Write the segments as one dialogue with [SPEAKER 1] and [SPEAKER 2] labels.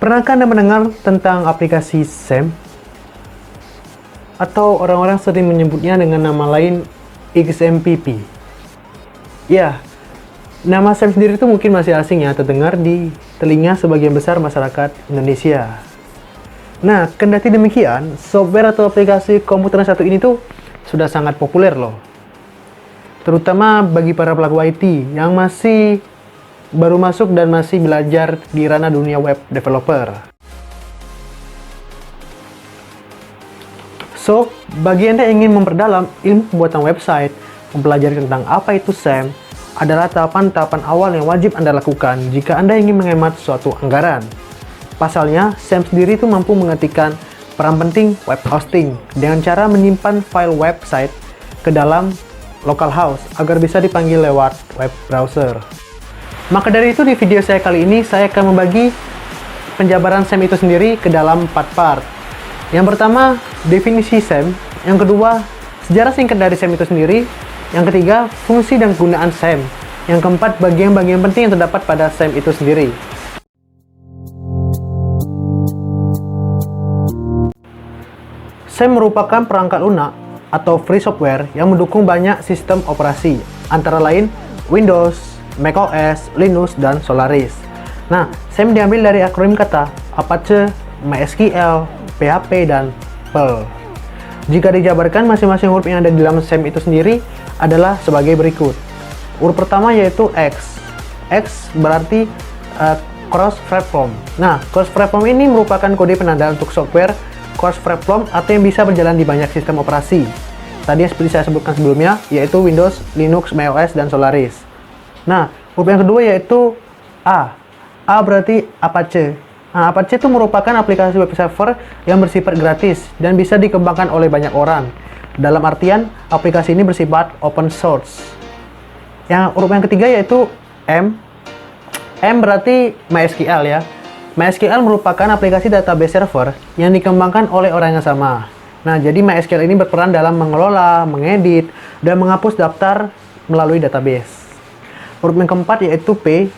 [SPEAKER 1] Pernahkah Anda mendengar tentang aplikasi SAM? Atau orang-orang sering menyebutnya dengan nama lain XMPP. Ya, nama SAM sendiri itu mungkin masih asing ya, terdengar di telinga sebagian besar masyarakat Indonesia. Nah, kendati demikian, software atau aplikasi komputer satu ini tuh sudah sangat populer loh. Terutama bagi para pelaku IT yang masih baru masuk dan masih belajar di ranah dunia web developer. So, bagi Anda yang ingin memperdalam ilmu pembuatan website, mempelajari tentang apa itu SAM, adalah tahapan-tahapan awal yang wajib Anda lakukan jika Anda ingin menghemat suatu anggaran. Pasalnya, SAM sendiri itu mampu menggantikan peran penting web hosting dengan cara menyimpan file website ke dalam localhost agar bisa dipanggil lewat web browser. Maka dari itu di video saya kali ini saya akan membagi penjabaran SAM itu sendiri ke dalam 4 part. Yang pertama, definisi SAM. Yang kedua, sejarah singkat dari SAM itu sendiri. Yang ketiga, fungsi dan kegunaan SAM. Yang keempat, bagian-bagian penting yang terdapat pada SAM itu sendiri. SAM merupakan perangkat lunak atau free software yang mendukung banyak sistem operasi, antara lain Windows, macOS, Linux, dan Solaris. Nah, SAM diambil dari akronim kata Apache, MySQL, PHP, dan Perl. Jika dijabarkan, masing-masing huruf yang ada di dalam SAM itu sendiri adalah sebagai berikut. Huruf pertama yaitu X. X berarti cross-platform. Nah, cross-platform ini merupakan kode penanda untuk software cross-platform atau yang bisa berjalan di banyak sistem operasi. Tadi seperti saya sebutkan sebelumnya, yaitu Windows, Linux, macOS, dan Solaris. Nah, huruf yang kedua yaitu A. A berarti Apache. Nah, Apache itu merupakan aplikasi web server yang bersifat gratis dan bisa dikembangkan oleh banyak orang. Dalam artian, aplikasi ini bersifat open source. Yang huruf yang ketiga yaitu M. M berarti MySQL ya. MySQL merupakan aplikasi database server yang dikembangkan oleh orang yang sama. Nah, jadi MySQL ini berperan dalam mengelola, mengedit, dan menghapus daftar melalui database. Huruf yang keempat yaitu P.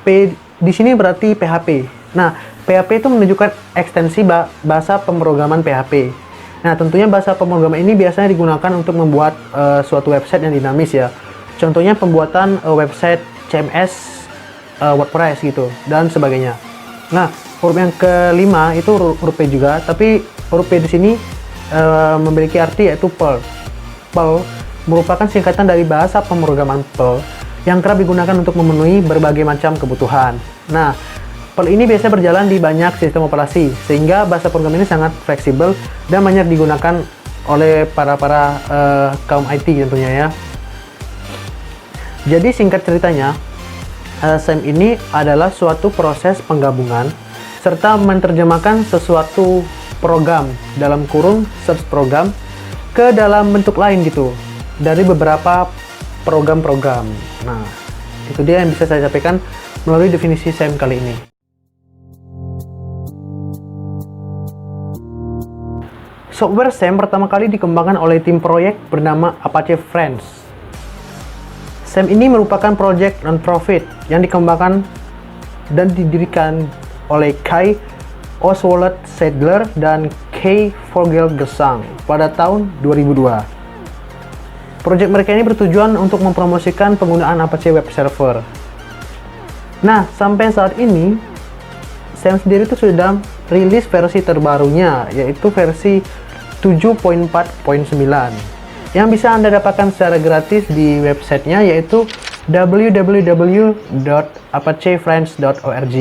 [SPEAKER 1] P di sini berarti PHP. Nah, PHP itu menunjukkan ekstensi bahasa pemrograman PHP. Nah, tentunya bahasa pemrograman ini biasanya digunakan untuk membuat suatu website yang dinamis ya. Contohnya pembuatan website CMS, WordPress gitu, dan sebagainya. Nah, huruf yang kelima itu huruf P juga, tapi huruf P di sini memiliki arti yaitu Perl. Perl merupakan singkatan dari bahasa pemrograman Perl yang kerap digunakan untuk memenuhi berbagai macam kebutuhan. Nah, Perl ini biasanya berjalan di banyak sistem operasi, sehingga bahasa program ini sangat fleksibel dan banyak digunakan oleh para kaum IT tentunya ya. Jadi singkat ceritanya, SAM ini adalah suatu proses penggabungan serta menerjemahkan sesuatu program dalam kurung search program ke dalam bentuk lain gitu dari beberapa program-program. Nah, itu dia yang bisa saya sampaikan melalui definisi SAM kali ini. Software SAM pertama kali dikembangkan oleh tim proyek bernama Apache Friends. SAM ini merupakan proyek non-profit yang dikembangkan dan didirikan oleh Kai Oswald Sadler dan K. Fogelgesang pada tahun 2002. Proyek mereka ini bertujuan untuk mempromosikan penggunaan Apache Web Server. Nah, sampai saat ini, SAM sendiri itu sudah rilis versi terbarunya, yaitu versi 7.4.9, yang bisa Anda dapatkan secara gratis di websitenya, yaitu www.apachefriends.org.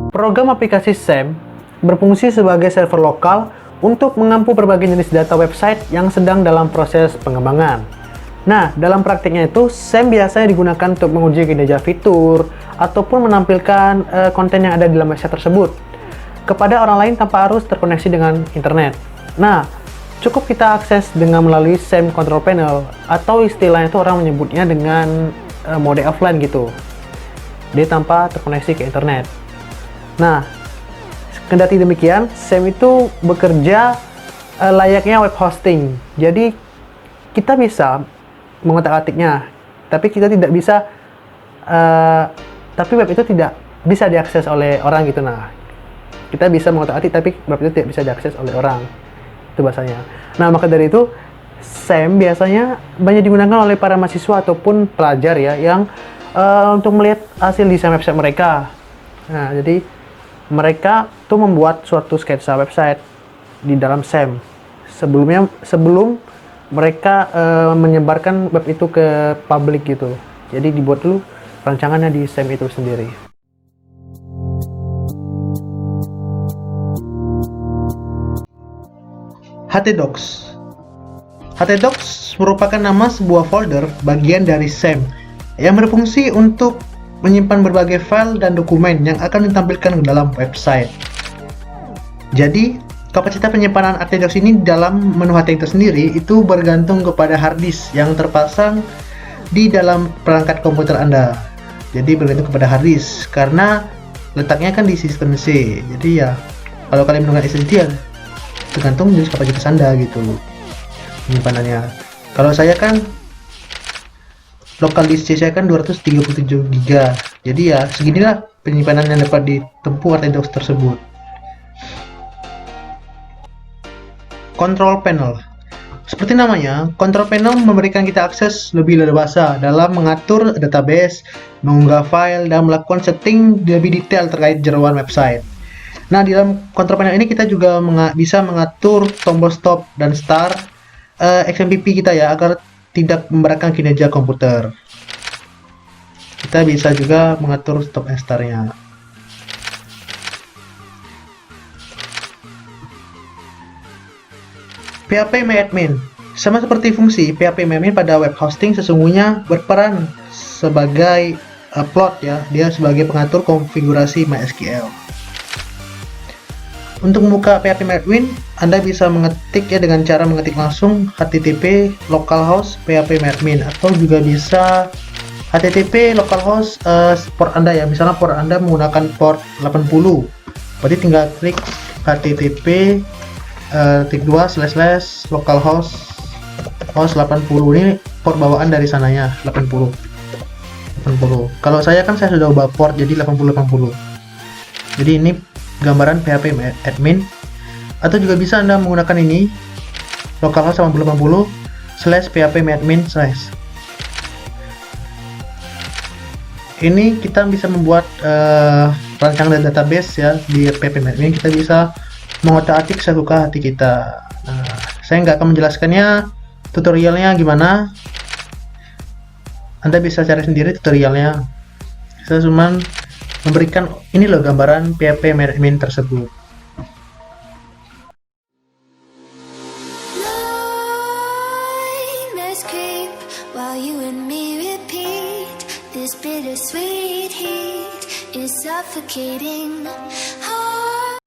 [SPEAKER 1] Program aplikasi SAM berfungsi sebagai server lokal untuk mengampu berbagai jenis data website yang sedang dalam proses pengembangan. Nah, dalam praktiknya itu, SAM biasanya digunakan untuk menguji kinerja fitur ataupun menampilkan konten yang ada di dalam website tersebut kepada orang lain tanpa harus terkoneksi dengan internet. Nah, cukup kita akses dengan melalui SAM Control Panel, atau istilahnya itu orang menyebutnya dengan mode offline gitu. Dia tanpa terkoneksi ke internet. Nah, kendati demikian, SAM itu bekerja layaknya web hosting. Jadi, kita bisa mengotak-atiknya, tapi kita tidak bisa tapi web itu tidak bisa diakses oleh orang gitu. Nah, kita bisa mengotak-atik tapi web itu tidak bisa diakses oleh orang, itu bahasanya. Nah, maka dari itu SAM biasanya banyak digunakan oleh para mahasiswa ataupun pelajar ya, yang untuk melihat hasil desain website mereka. Nah, jadi mereka tuh membuat suatu sketsa website di dalam SAM sebelum mereka menyebarkan web itu ke publik gitu. Jadi dibuat dulu rancangannya di SAM itu sendiri. htdocs. htdocs merupakan nama sebuah folder bagian dari SAM yang berfungsi untuk menyimpan berbagai file dan dokumen yang akan ditampilkan ke dalam website. Jadi, kapasitas penyimpanan htdocs ini dalam menu htdocs sendiri itu bergantung kepada hard disk yang terpasang di dalam perangkat komputer Anda. Jadi bergantung kepada hard disk karena letaknya kan di sistem C. Jadi ya, kalau kalian menggunakan SSD ya tergantung jenis kapasitas Anda gitu penyimpanannya. Kalau saya kan lokal disk C saya kan 237 GB. Jadi ya seginilah penyimpanan yang dapat ditempuh htdocs tersebut. Control panel. Seperti namanya, control panel memberikan kita akses lebih leluasa dalam mengatur database, mengunggah file, dan melakukan setting lebih detail terkait jeroan website. Nah, di dalam control panel ini kita juga bisa mengatur tombol stop dan start XMPP kita ya, agar tidak memberatkan kinerja komputer. Kita bisa juga mengatur stop and start-nya. PHPMyAdmin. Sama seperti fungsi PHPMyAdmin pada web hosting, sesungguhnya berperan sebagai plot ya, dia sebagai pengatur konfigurasi MySQL. Untuk membuka PHPMyAdmin, Anda bisa mengetik ya dengan cara mengetik langsung http localhost phpMyAdmin, atau juga bisa http localhost port Anda ya. Misalnya port Anda menggunakan port 80, berarti tinggal klik http //localhost 80. Ini port bawaan dari sananya 80. Kalau saya kan saya sudah ubah port jadi 80. Jadi ini gambaran PHPMyAdmin, atau juga bisa Anda menggunakan ini localhost 80/phpMyAdmin/. Ini kita bisa membuat rancangan database ya di PHPMyAdmin. Kita bisa mengotak-atik sesuka hati kita. Nah, saya nggak akan menjelaskannya tutorialnya gimana. Anda bisa cari sendiri tutorialnya. Saya cuma memberikan ini loh gambaran PHPMyAdmin tersebut.
[SPEAKER 2] This bittersweet heat is suffocating.